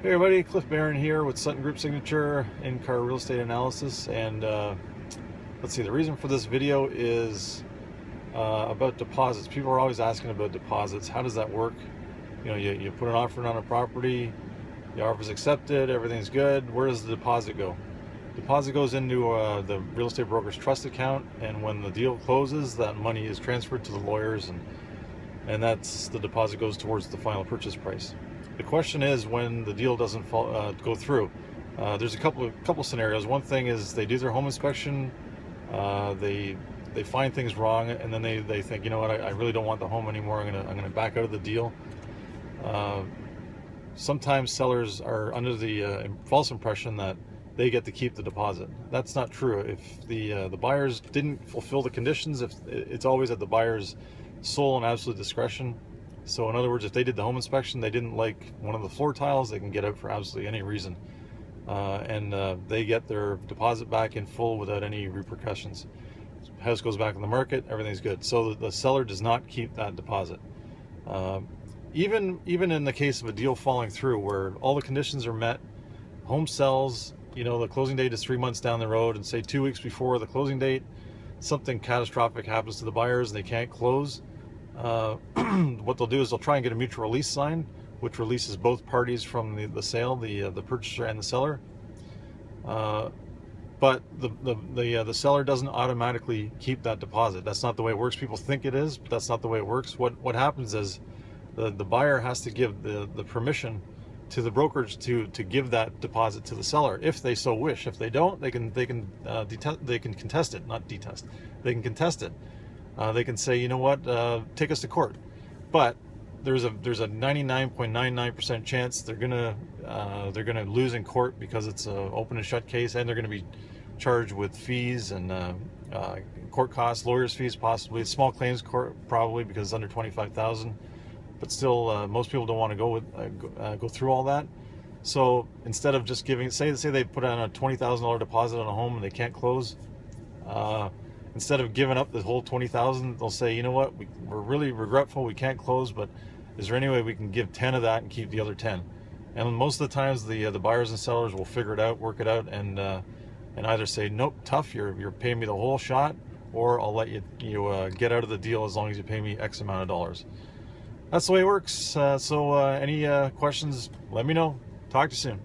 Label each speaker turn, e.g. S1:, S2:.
S1: Hey everybody, Cliff Barron here with Sutton Group Signature in-car real estate analysis, and let's see, the reason for this video is about deposits. People are always asking about deposits. How does that work? You know, you put an offer on a property, the offer's accepted, everything's good. Where does the deposit go? Deposit goes into the real estate broker's trust account, and when the deal closes, that money is transferred to the lawyers, and that's the deposit goes towards the final purchase price. The question is when the deal doesn't go through. There's a couple scenarios. One thing is they do their home inspection, they find things wrong, and then they think, you know what, I really don't want the home anymore. I'm gonna back out of the deal. Sometimes sellers are under the false impression that they get to keep the deposit. That's not true. If the buyers didn't fulfill the conditions, if it's always at the buyer's sole and absolute discretion. So in other words, if they did the home inspection, they didn't like one of the floor tiles, they can get out for absolutely any reason. And they get their deposit back in full without any repercussions. House goes back on the market, everything's good. So the seller does not keep that deposit. Even in the case of a deal falling through where all the conditions are met, home sells, you know, the closing date is 3 months down the road, and say 2 weeks before the closing date, something catastrophic happens to the buyers and they can't close. What they'll do is they'll try and get a mutual release signed, which releases both parties from the sale, the purchaser and the seller. But the seller doesn't automatically keep that deposit. That's not the way it works. People think it is, but that's not the way it works. What happens is the buyer has to give the permission to the brokerage to give that deposit to the seller if they so wish. If they don't, they can contest it, not detest. They can contest it. They can say, you know what, take us to court. But there's a 99.99% chance they're gonna lose in court because it's an open and shut case, and they're gonna be charged with fees and court costs, lawyers' fees possibly, small claims court probably because it's under 25,000. But still, most people don't want to go through all that. So instead of just giving, say they put on a $20,000 deposit on a home and they can't close. Instead of giving up the whole $20,000, they'll say, you know what, we're really regretful we can't close, but is there any way we can give 10 of that and keep the other 10? And most of the times the buyers and sellers will figure it out, work it out, and either say, nope, tough, you're paying me the whole shot, or I'll let you get out of the deal as long as you pay me X amount of dollars. That's the way it works. So any questions, let me know. Talk to you soon.